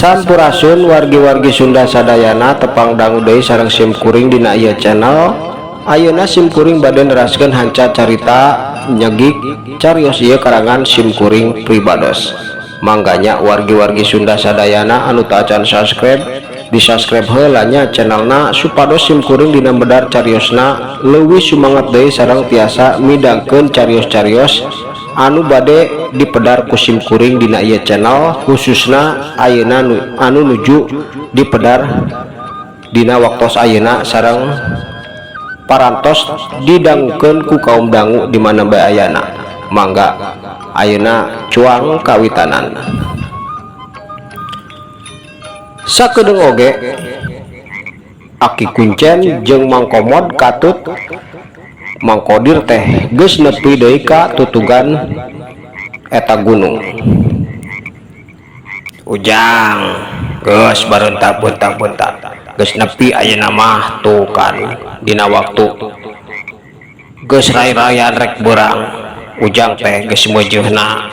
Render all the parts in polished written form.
Sampurasun wargi-wargi Sunda sadayana tepang dangu deui sareng simkuring dina ieu channel. Ayeuna simkuring bade neraskeun hanca carita nyegik carios ieu karangan simkuring pribados. Mangganya wargi-wargi Sunda sadayana anu teu acan subscribe di subscribe heula nya channelna supados simkuring dina medar cariosna leuwih sumanget deui sareng tiasa midangkeun carios-carios anu bade dipedar ku simkuring dina ieu channel, khususna ayeuna anu nuju dipedar dina waktos ayeuna sareng parantos didangkeun ku kaum dangu di mana bae ayana. Mangga ayeuna cuang kawitanan. Sakedeung oge Aki Kuncen jeung Mang Komod katut Mang Kodir teh geus nepi deui ka tutugan eta gunung. Ujang geus bareuntak-beuntak geus nepi ayeuna mah tuh kan dina waktu geus rai-rayan rek beurang. Ujang teh geus meujeuhna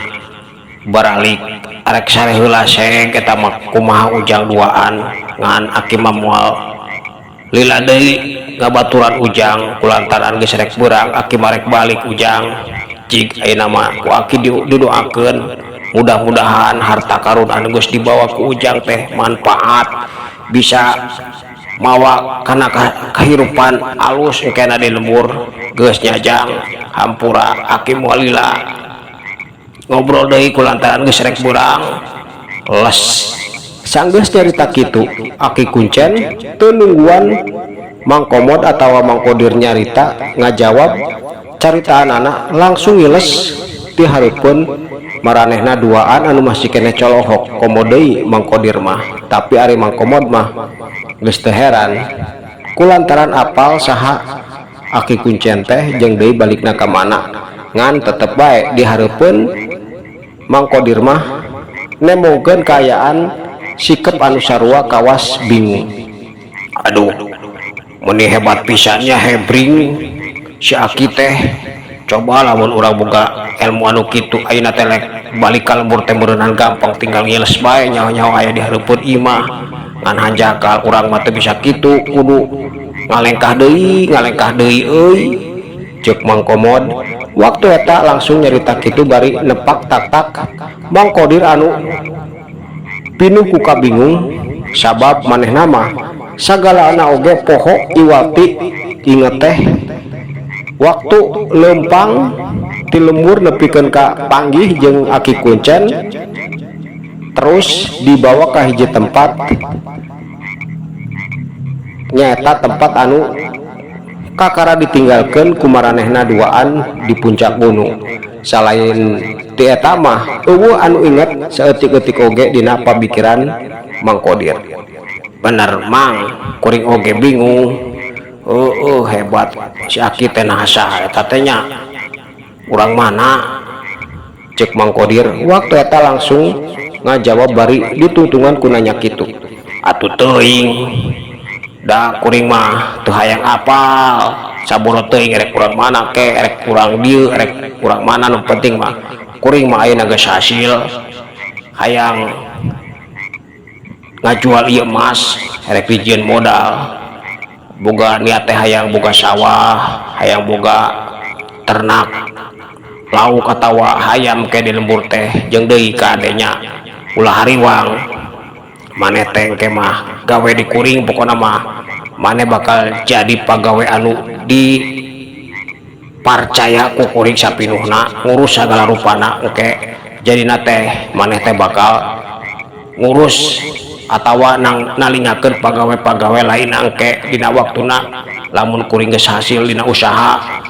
baralik arek sare heula seng eta mah kumaha Ujang duaan ngan Aki mah moal lila deui ngabaturan Ujang kulantaran geus rek beurang. Aki marek balik Ujang jig ayeuna mah ku Aki didoakeun mudah-mudahan harta karun anu geus dibawa ku Ujang teh manfaat bisa mawa kana kahirupan alus engkena di lembur geus nyajang hampura. Aki moal lila ngobrol deui kulantaran geus rek beurang les. Sanggeus nyarita kitu Aki Kuncen teu nungguan Mang Komod atawa Mang Kodir nyarita ngajawab caritaanana langsung ngiles ti hareupeun maranehna duaan anu masih kene colohok. Komo deui Mang Kodir mah, tapi ari Mang Komod mah geus teu heran kulantaran apal saha Aki Kuncen teh jeung deui balikna ka mana. Ngan tetep bae di hareupeun Mang Kodir mah nemongkeun kaayaan sikep anu sarua kawas bingung. Aduh meni hebat pisannya hebring si Aki teh. Coba lamun urang boga ilmu anu kitu ayeuna teh balik ka lembur teh beureunan gampang tinggal ngiles bae nyaho-nyaho aya di hareupeun imah. Ngan hanjakal urang mah teu bisa kitu kudu ngalengkah deui euy ceuk Mang Komod. Waktu eta langsung nyarita kitu bari nepak tak-tak Mang Kodir anu pinuh ku kabingung sabab manehna mah sagalaana oge poho iwati. Inget teh waktu lempang ti lembur nepikeun ka panggih jeung Aki Kuncen terus dibawa ka hiji tempat nyaeta tempat anu kakara ditinggalkeun ku maranehna duaan di puncak gunung. Salain ti eta mah eueuh anu inget saeutik-eutik oge dina pabikiran Mang Kodir. Bener Mang, kuring oge bingung. Hebat si Aki teh nasa eta teh nya urang mana cek Mang Kodir. Waktu eta langsung ngajawab bari dituntungan ku nanya kitu. Atuh teuing da kuring mah teu hayang apal saboro teuing rek urang mana ke rek urang dieu rek urang mana nu penting mah kuring mah ayeuna geus hasil hayang ngajual ieu emas rek dijieun modal boga niat teh hayang boga sawah, hayang boga ternak lauk atawa hayam ke di lembur teh jeung deui ka adenya ulah hariwang maneh teh engke mah gawe di kuring pokona mah maneh bakal jadi pagawe anu diparcaya ku kuring sapinuhna ngurus sagala rupana engke jadina teh maneh teh bakal ngurus atawa nalingakeun pagawe-pagawe lain engke dina waktuna lamun kuring geus hasil dina usaha.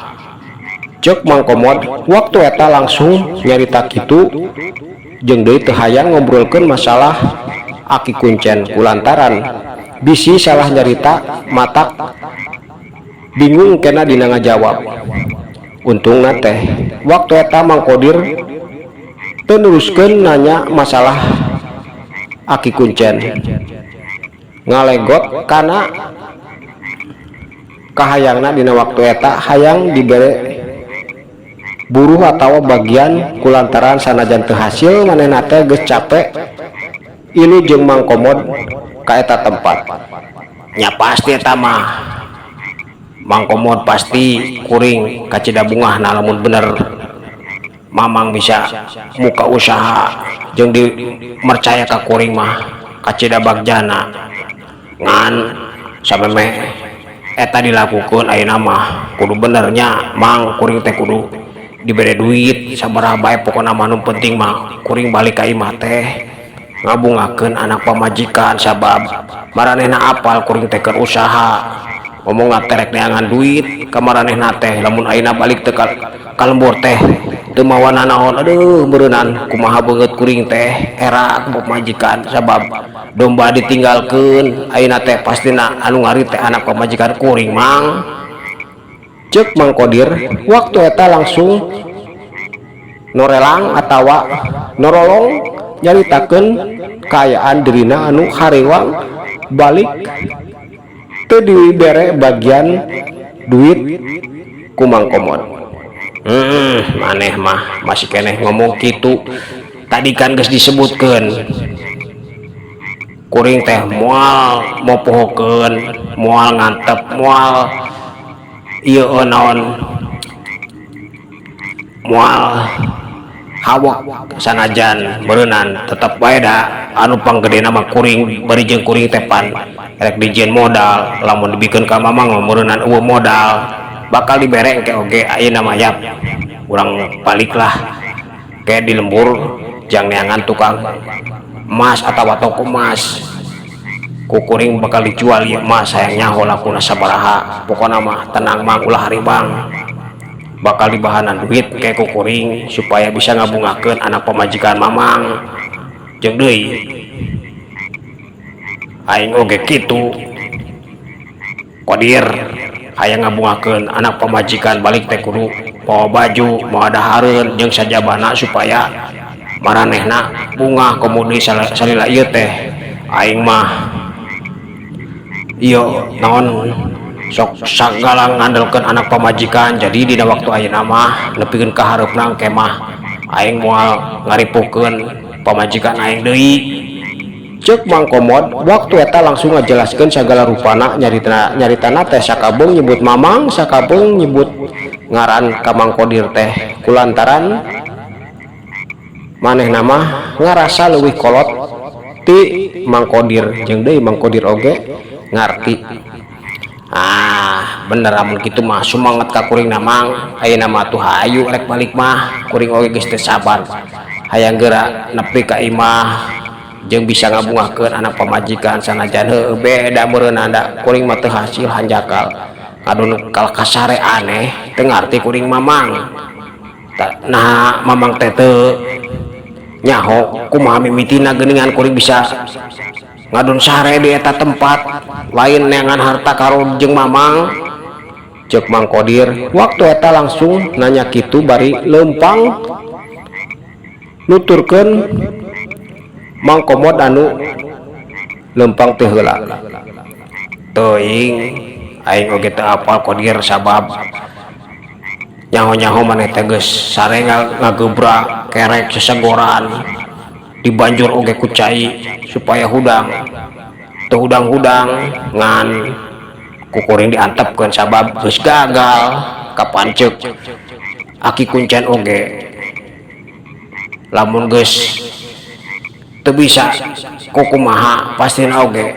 Cek Mang Komod waktu eta langsung nyarita kitu jeung deui teu hayang ngobrolkeun masalah Aki Kuncen kulantaran bisi salah nyarita matak bingung kena dina ngajawab. Untungna teh waktu eta Mang Kodir teu neruskeun nanya masalah Aki Kuncen, ngalegot kana kahayangna dina waktu eta hayang dibere buruh atau bagian kulantaran sanajan teu hasil manehna teh geus capek ilu jeung Mang Komod ka eta tempat. Nya pasti eta mah Mang Komod pasti kuring kacida bungahna lamun bener mamang bisa muka usaha jeung dimercaya ka kuring mah kacida bagjana ngan sameme eta dilakukeun ayeuna mah kudu benernya Mang kuring teh kudu diberi duit sabaraha bae pokona mah nu penting mah kuring balik ka imah teh ngabungakeun anak pamajikan sabab maranehna apal kuring teh keur usaha ngomong ngaterek neangan duit ka maranehna teh lamun ayeuna balik teh ka lembur teh teu mawa nanaon aduh meureunan kumaha beungeut kuring teh era ku pamajikan sabab domba ditinggalkeun ayeuna teh pastina anu ngari teh anak pamajikan kuring Mang. Cek Mang Kodir waktu eta langsung norelang atawa norolong nyaritakeun kaayaan dirina anu hariwang balik teu dibere bagian duit ku Mang Komod. Maneh mah masih keneh ngomong kitu tadi kan geus disebutkeun kuring teh moal mopohokeun moal ngantep moal ieu naon moal hawak sanajan beureunan tetep bae da anu panggedena mah kuring bari jeung kuring teh pan rek dijieun modal lamun dibikeun ka mamang meureunan eueuh modal bakal dibere engke oge ayeuna mah yap urang baliklah ke di lembur jang neangan tukang emas atawa toko emas kukuring bakal dijual ya mas sayang nyaho lakuna sabaraha pokona mah tenang Mang ulah haribang bakal dibahanan duit kayak kukuring supaya bisa ngabungakeun anak pemajikan mamang jeung deui aing oge kitu Kodir hayang ngabungakeun anak pemajikan balik teh kudu bawa baju mau ada hareun jeung sajabana supaya maranehna bunga komudi salila ieu teh aing mah iyo naon sok sagala ngandelkeun anak pamajikan jadi dina waktu ayeuna mah nepikeun ka hareupna engke mah aing moal ngaripukeun pamajikan aing deui. Cek Mang Komod waktu eta langsung ngajelaskeun sagala rupana nyaritana teh sakabeung nyebut mamang sakabeung nyebut ngaran ka Mang Kodir teh kulantaran manehna mah ngarasa leuwih kolot ti Mang Kodir jeung deui Mang Kodir oge ngarti bener amun kitu mah sumanget ka kuring namang ayeuna mah tuh hayu rek balik mah kuring oge geus teu sabar hayang geura nepi ka imah jeung bisa ngabungakeun anak pamajikan sanajan heueuh beda meureunna da kuring mah teu hasil hanjakal ngadon kal kasare aneh teu ngarti kuring mamang nah mamang teh teu nyaho kumaha mimitina geuningan kuring bisa ngadon sare di eta tempat lain neangan harta karun jeung mamang. Cek Mang Kodir waktu eta langsung nanya kitu bari leumpang nuturkeun Mang Komod anu leumpang teu heula teuing aing oge teu apal Kodir sabab nyaho-nyaho maneh teh geus sare ngagebrak kerek sesegoran dibanjur oge ku cai supaya hudang teu hudang-hudang ngan kukuring diantepkeun sabab geus gagal kapancek aki kuncen oge lamun geus teu bisa kukumaha pastina oge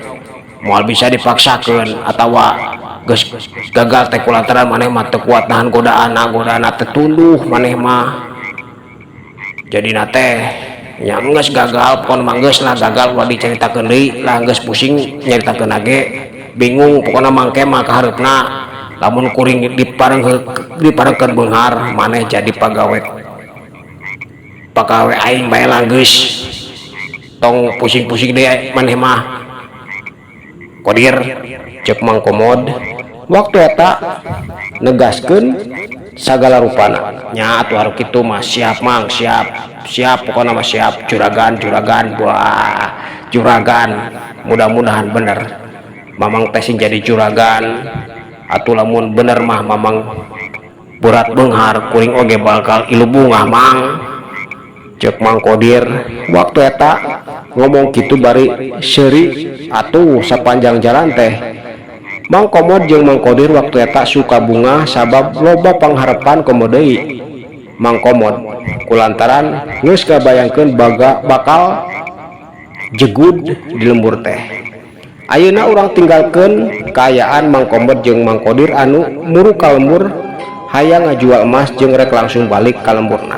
moal bisa dipaksakeun atawa geus gagal teh kulantaran maneh mah teu kuat nahan godaana teh tunduh maneh mah jadina teh nya geus gagal pokona mah geus lah gagal ulah dicaritakeun deui lah geus pusing nyaritakeun age bingung pokona mangke mah kahareupna lamun kuring diparengkeun beunghar maneh jadi pagawe aing bae lah geus tong pusing-pusing deui maneh mah kodir cek Mang Komod waktu eta negaskeun sagala rupana nya atuh hareup kitu mah siap Mang siap pokona mah siap juragan buah juragan mudah-mudahan bener Mamang teh sing jadi juragan atuh lamun bener mah Mamang berat beunghar kuring oge bakal ilu bungah Mang cek Mang Kodir waktu eta ngomong kitu bari seuri atuh sapanjang jalan teh Mang Komod jeung Mang Kodir waktu eta suka bunga sabab loba pangharepan komo deui Mang Komod kulantaran geus kabayangkeun bakal jegud di lembur teh ayeuna urang tinggalkeun kaayaan Mang Komod jeung Mang Kodir anu muru ka lembur hayang ngajual emas jeung rek langsung balik ka lemburna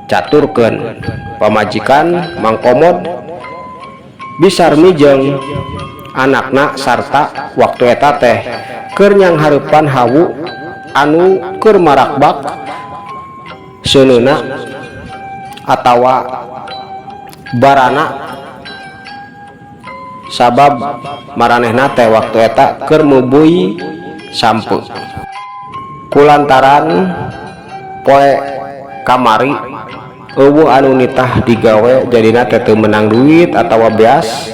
caturkeun pamajikan Mang Komod Bisarmi jeung anakna sarta waktu eta teh keur nyang hareupan hawu anu keur marakbak seuneuna atawa barana sabab maranehna teh waktu eta keur meubeuy sampu kulantaran poe kamari eueuh anu nitah digawe jadina teh teu menang duit atawa beas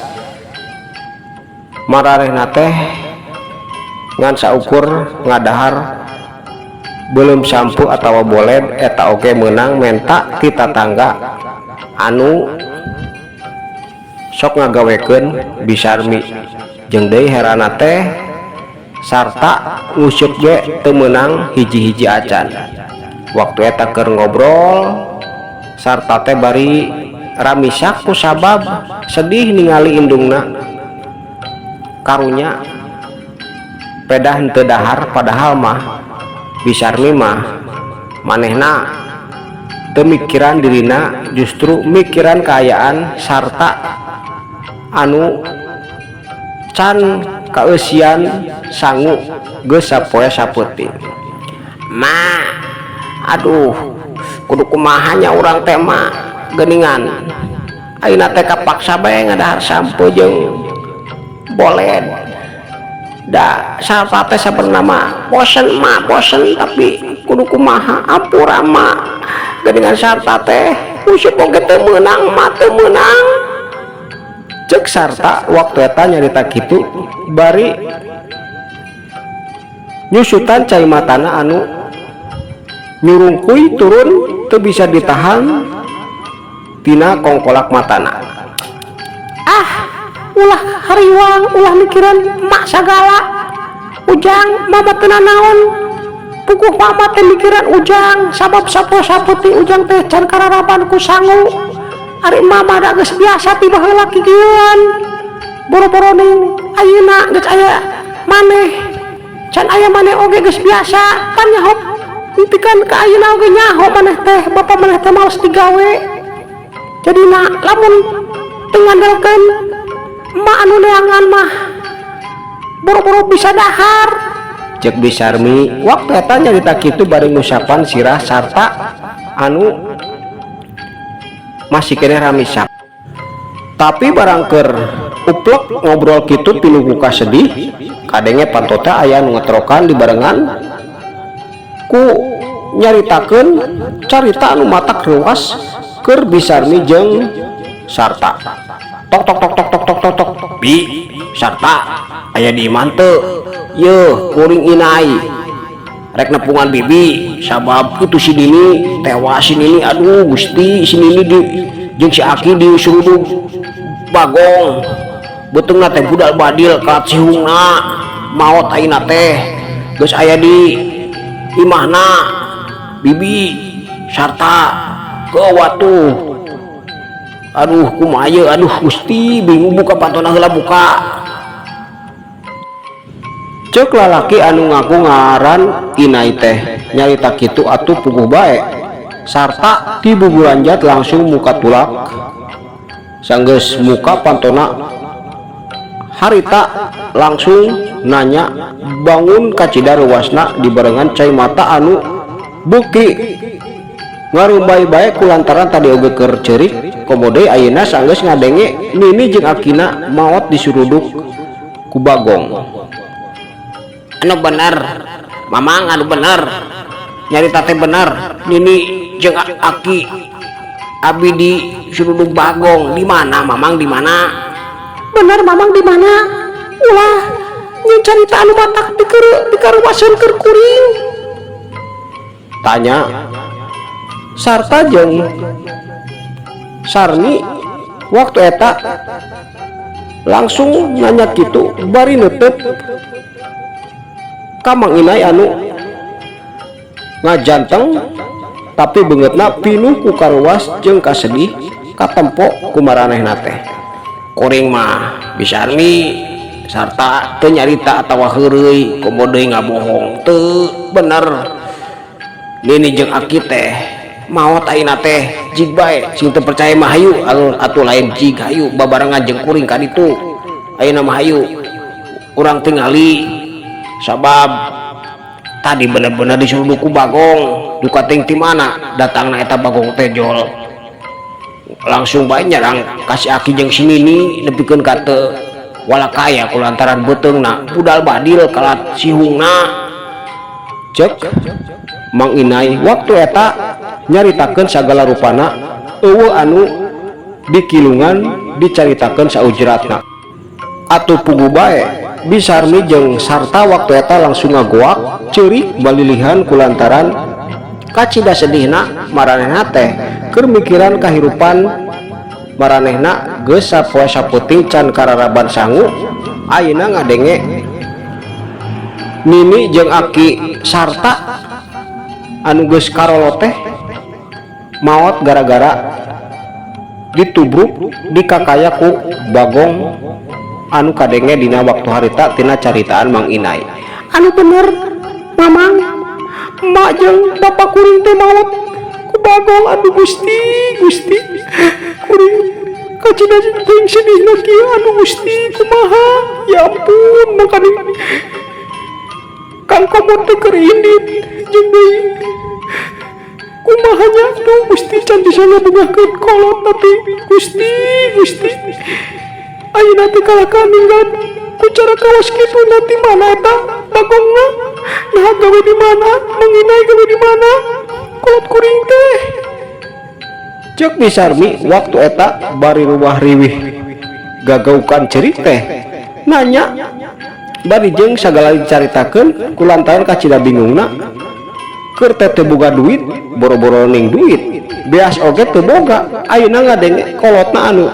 maranehna teh ngan saukur ngadahar belum sampu atawa boled eta oge menang menta ti tatangga anu sok ngagawekeun Bisarmi jeung deui herana teh sarta nguseup ge teu meunang hiji-hiji acan waktu eta keur ngobrol sarta teh bari ramisak ku sabab sedih ningali indungna karunya pedah henteu dahar padahal mah Bisarmi mah manehna teu mikiran dirina justru mikiran kaayaan sarta anu can kaeusian sangu geus sapoe sapeuting ma aduh kudu kumaha nya urang teh mah geuningan ayeuna teh kapaksa bae ngadahar sampo jeung boled da sarta teh sabenerna mah bosen tapi kudu kumaha apura mah geuningan sarta teh useup oge teu meunang mah teu meunang cek sarta waktu eta nyarita kitu bari nyusutan cai matana anu nyurungkuy turun teu bisa ditahan tina kongkolak matana ulah hariwang ulah mikiran mak sagala ujang mama teu naon puguh mama teh mikiran ujang sabab sapo-sapo ti ujang teh can kararaban ku sangu ari mama da geus biasa ti baheula kieuan boro-boro ning ayeuna geus aya maneh can aya maneh oge geus biasa kan nyaho pikeun ka ayeuna oge nyaho maneh teh bapa maneh teh males digawe jadina lamun teu ngandalkeun emak anu neangan mah boro-boro bisa dahar cek Bisarmi waktu eta nyarita kitu bari ngusapan sirah sarta anu masih kene ramisak tapi barang keur uplek ngobrol kitu tilu muka sedih kadenge pantota aya nu ngetrokan di barengan ku nyaritakeun carita anu matak reuas keur Bisarmi jeung sarta tok bi sarta aya di iman teu yeuh kuring inai rek nepungan bibi sabab itu si Nini tewas si Nini aduh Gusti si Nini jeung si Aki disurudug bagong beteungna teh budal badil ka cihungna maot ayeuna teh geus aya di imahna bibi sarta kewatu. Aduh kumaha ieu, aduh Gusti bingung buka pantona heula buka. Ceuk lalaki anu ngaku ngaran Inai teh nyarita kitu atuh puguh bae sarta ti buburanjat langsung muka tulak. Sanggeus muka pantona harita langsung nanya bangun kacida ruasna dibarengan cai mata anu beuki ngarumbai bae kulantaran tadi oge keur ceurik. Komode ayeuna sanggeus ngadenge nini jeung akina maot disuruduk ku Bagong. Anu bener mamang, anu bener nyarita teh bener nini jeung aki abi disuruduk Bagong. Di mana mamang, di mana? Bener mamang, di mana? Ulah nyu carita anu matak dikaruwaseun keur kuring, tanya sarta jeung Sarni waktu eta langsung nanya kitu bari neuteup ka Mang Inai anu ngajanteng tapi beungeutna pinuh ku karuas jeung kasedih katempo ku maranehna teh. Kuring mah bisarni sarta teu nyarita atawa heureuy komo deui ngabohong teu bener. Nini jeung aki teh maot ayeuna teh jig bae sing teu percaya mah hayu atuh lain jig hayu babarengan jeung kuring ka ditu. Ayeuna mah hayu urang tingali sabab tadi bener-bener disuruduk ku Bagong. Duka ting ti mana datangna eta Bagong teh jol langsung bae nyerang kasih aki jeung si Nini nepikeun ka teu walakaya kulantaran beuteungna budal badil kalat sihungna. Cek Mang Inai waktu eta nyaritakeun sagala rupana eueuh anu dikilungan dicaritakeun saujratna. Atuh puguh bae Bisarmi jeung sarta waktu eta langsung ngagoak ceurik balilihan kulantaran kacida sedihna maranehna teh keur mikiran kahirupan maranehna geus sapoe sapeuting can kararaban sangu. Ayeuna ngadenge Nini jeung aki sarta anu geus karolo teh maot gara-gara ditubruk dikakaya ku Bagong anu kadenge dina waktu harita tina caritaan Mang Inai. Anu bener mamang, emak jeung bapak kuring teh maot ku Bagong. Aduh Gusti kuring kacida jeung sedihna kieu anu Gusti kumaha ya ampun. Makana Kang Komon teh keur indit jeung deui kumaha nya tuh Gusti can bisa ngabungahkeun kolot tapi Gusti ayeuna teh kalaka ninggal ku cara kawas kitu nanti mana eta Bagongna nah gawe di mana Mang Inai gawe di mana kolot kuring teh. Ceuk Bisarmi waktu eta bari ruwah riwih gagaukan cerik teh nanya bari jeung sagala dicaritakeun kulantaran kacida bingungna keur teh teu boga duit boro-boro ning duit beas oge teu boga. Ayeuna ngadenge kolotna anu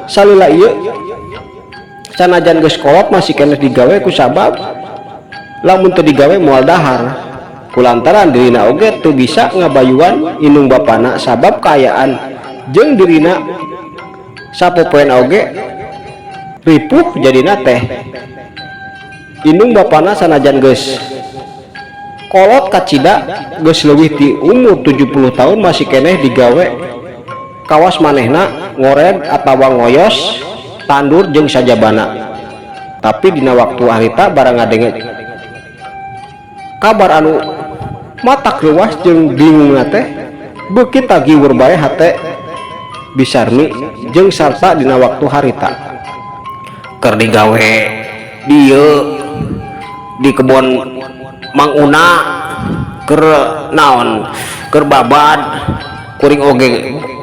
salila ieu sanajan geus kolot masih keneh digawe ku sabab lamun teu digawe moal dahar kulantaran dirina oge teu bisa ngabayuan inung bapana sabab kaayaan jeung dirina sapopoen oge ripuh jadina teh. Inung bapana sanajan geus kolot kacida geus leuwih ti umur 70 tahun masih keneh digawe kawas manehna ngored atawa ngoyos tandur jeung sajabana. Tapi dina waktu harita barang ngadenge kabar anu matak leuwas jeung bingungna teh beuki tagiwur bae hate Bisarmi jeung sarta dina waktu harita keur digawe dieu di kebon Mang Una keur naon keur babad kuring oge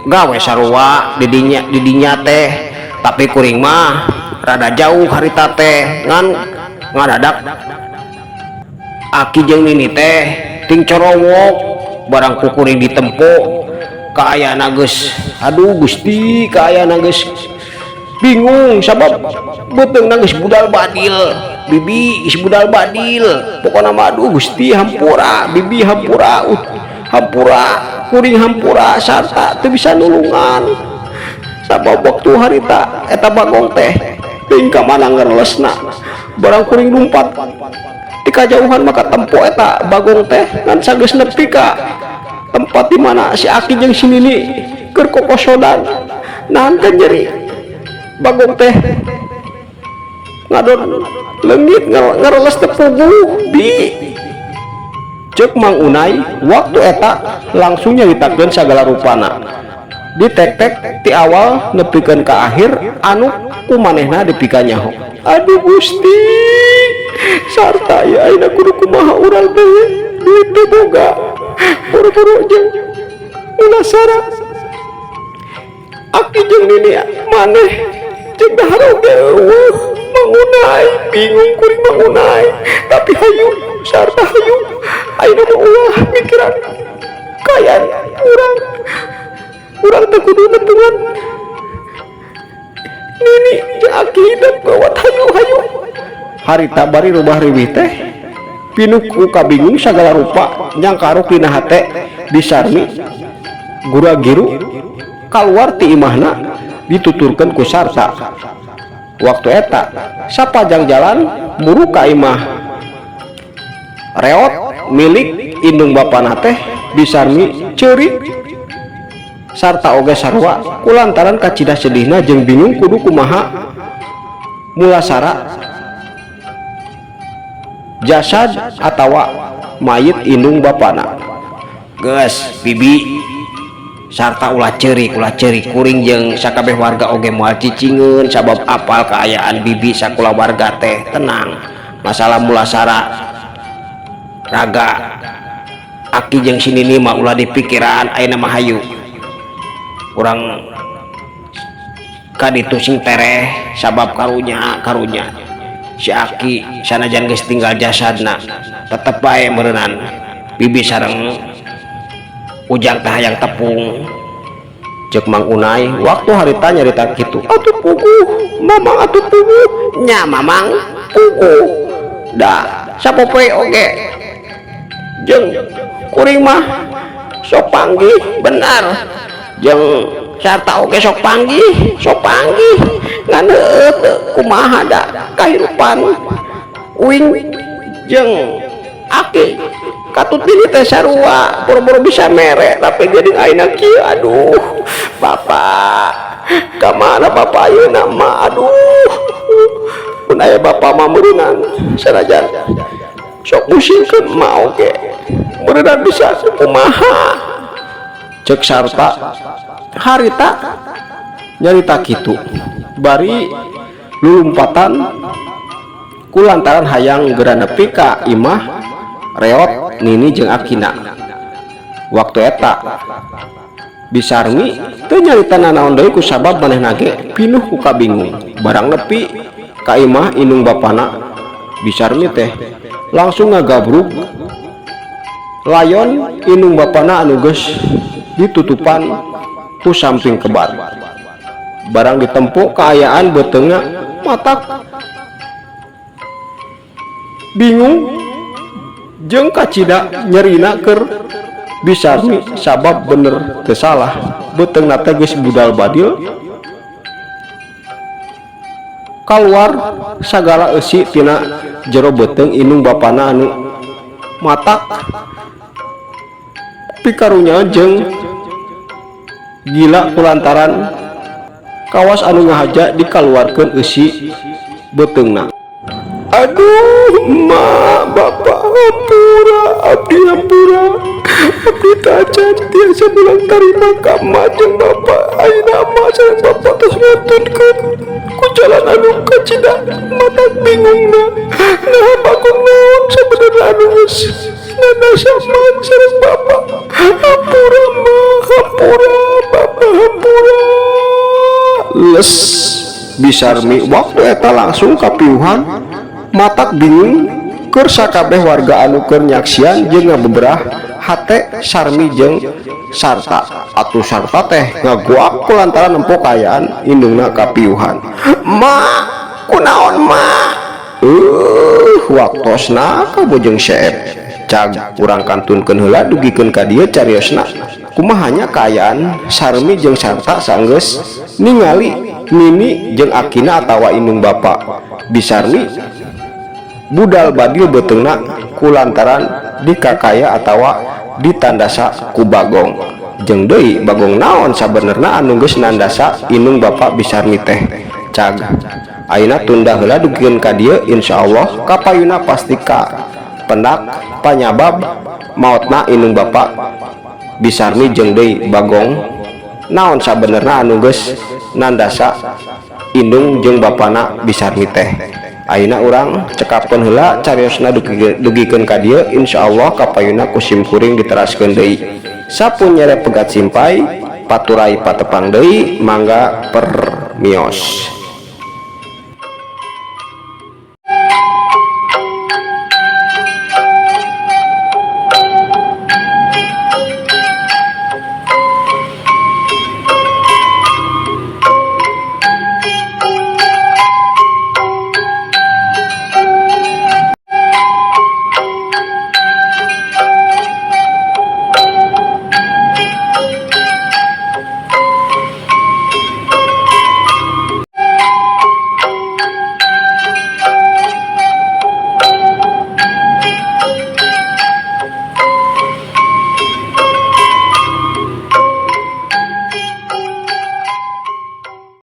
gawe sarua didinya teh tapi kuring mah rada jauh harita teh ngan ngadadak aki jeung Nini teh ting corowok barang ku kuring ditempo kaayana geus aduh Gusti kaayana geus bingung sabab beteungna geus budal badil. Bibi geus budal badil, pokona mah aduh Gusti hampura bibi hampura hampura kuring hampura sarta teu bisa nulungan sabab waktu harita eta bagong teh teuing ka mana ngerlesna barang kuring lumpat di kajauhan maka tempo eta bagong teh ngan sageus nepi ka tempat di mana si Aki jeung si Nini keur kokosodan nahan ka nyeri bagong teh ngadon leungit ngereles tepuguh bi cek Mang Unai waktu eta langsung nyaritakeun sagala rupana ditek-tek ti awal nepikeun ka akhir anu kumanehna dipika nyaho. Aduh Gusti sarta ya ayeuna kudu kumaha urang teh duit teh boga buru-buru jeung ulasara Aki jeung Nini maneh cek dahar oge eueuh Mang Unai bingung kuring Mang Unai tapi hayu sarta hayu ayeuna mah ulah mikiran kayan urang teh kudu nepungan Nini jeung Aki hidup gawat hayu harita bari rubah riwih teh pinuh ku kabingung sagala rupa nyangkaruk dina hate disarmi gura giru kaluar ti imahna dituturkeun ku sarta. Waktu eta sapajang jalan muru ka imah reot milik indung bapana teh disarmi ceurik sarta oge sarua kulantaran kacidah sedihna jeung bingung kudu kumaha mulasara jasad atawa mayit indung bapana. Geus bibi sarta ulah ceurik kuring jeung sakabeh warga oge moal cicingeun sabab apal kaayaan bibi sakula warga teh tenang masalah mulasara raga Aki jeung si Nini mah ulah dipikiran ayeuna mah hayu urang kaditu sing tereh sabab karunya si Aki sanajan geus tinggal jasadna tetep bae meureunana bibi sareng ujang teh hayang tepung cek Mang Unai waktu harita nyarita kitu atuh puguh mamang atuh puguh nya mamang puguh da sapopoe oge jeung kuring mah sok panggih benar jeung sarta oge sok panggih ngan kumaha da kahirupan uing jeung Aki katut ini teh sarua boro-boro bisa mere tapi jadi ayeuna kieu aduh bapak kamana bapak ayeuna mah aduh mun aya bapak mah meureunang sanajan sok musingkeun mah oge meureunang bisa kumaha cek sarta harita nyarita kitu bari lulumpatan kulantaran hayang geura nepi ka imah reot Nini jeung Akina. Waktu eta bisarmi teu nyarita nanaon deui ku sabab manehna ge pinuh ku kabingung barang nepi ka imah indung bapana bisarmi teh langsung ngagabrug layon indung bapana anu geus ditutupan ku samping kebar barang ditempo kaayaan beteungna matak bingung jeung kacida nyerina keur bisarmi sabab bener teu salah beteungna teh geus budal badil kaluar sagala eusi tina jero beteung indung bapana anu matak pikarunya jeung gila kulantaran kawas anu ngahaja dikaluarkeun eusi beteungna. Aduh ma bapak hampura abdi tajan tiasa bulan tarima kama jeung bapak ayeuna mah sareng bapak tos ngatutkeun ku jalan anu kacida mata bingungna nah bakung naon sabenerna anu geus nanasaman sareng bapak hampura bapak hampura les bisarmi waktu eta langsung kapiuhan matak bingung keur sakabeh warga anu keur nyaksian jeung ngabeberah hate sarmi jeung sarta atuh sarta teh ngaguap kulantaran nempo kayaan indungna kapiuhan. Ma kunaon ma waktosna kabujeng Syekh cag urang kantunkeun heula dugikeun ka dieu cariosna kumahanya kayaan sarmi jeung sarta saenggeus ningali nini jeung akina atawa indung bapa bisarmi budal badil beteungna kulantaran dikakaya atawa ditandasa ku Bagong jeung deui Bagong naon sabenerna anu geus nandasa indung bapa bisarmi teh cag ayeuna tunda heula dugikeun ka dieu insyaallah kapayuna pasti ka pendak panyabab mautna indung bapa bisarmi jeung deui Bagong naon sabenerna anu geus nandasa indung jeung bapana bisarmi teh. Ayeuna urang cekapkeun heula cariosna dugikeun ka dieu insyaallah kapayuna ku simkuring diteraskeun deui. Sapunyere pegat simpai paturai patepang deui mangga permios.